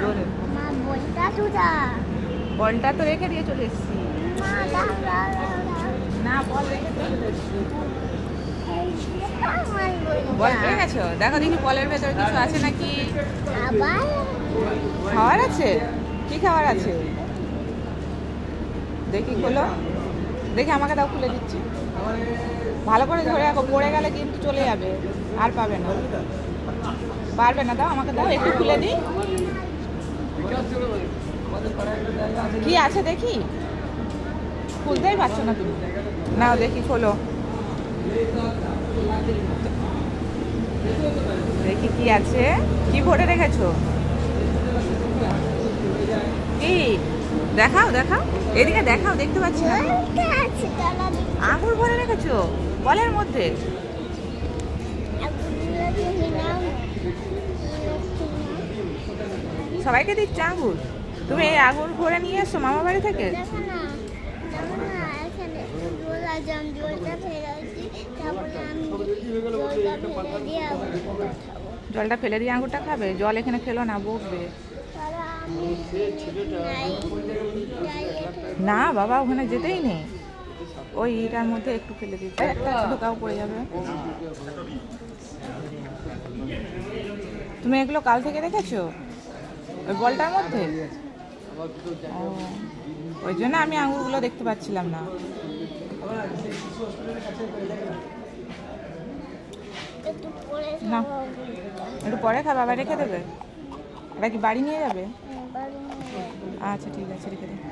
জোরে। বলটা তো রেখে দিয়ে চলে এসেছি। না বল রেখে চলে এসেছি। বল পেয়ে গেছো? দেখো দেখি বলের ভেতরে কিছু আছে নাকি। খাবার আছে? কি খাবার আছে দেখি, খোলো দেখি, আমাকে দাও, খুলে দিচ্ছি। ভালো করে ধরে রাখো, পড়ে গেলে কিন্তু চলে যাবে, আর পাবে না, পারবে না। দাও আমাকে, দাও একটু খুলে দিই। কি আছে দেখি, খুলতেই পারছো না তুমি। নাও দেখি, খোলো দেখি কি আছে। কি ভরে রেখেছো? কি দেখাও, দেখাও এদিকে, দেখাও, দেখতে পাচ্ছি না। আঙুর ভরে রেখেছো বলের মধ্যে? সবাইকে দিচ্ছ আঙুর? তুমি এই আঙুর ভরে নিয়ে এসছো মামা বাড়ি থেকে? জলটা ফেলে দিয়ে আঙুরটা খাবে? জল এখানে খেলো না, বকবে। না বাবা, ওখানে যেতেই নেই, ওই এটার মধ্যে একটু ফেলে দিতে, একটা ঢোকাও পড়ে যাবে। তুমি এগুলো কাল থেকে রেখেছো ওই বলটার মধ্যে? ওই জন্য আমি আঙুরগুলো দেখতে পাচ্ছিলাম না। না, একটু পরে খাবে, আবার রেখে দেবে? এটা কি বাড়ি নিয়ে যাবে? আচ্ছা ঠিক আছে, রেখে দেবে।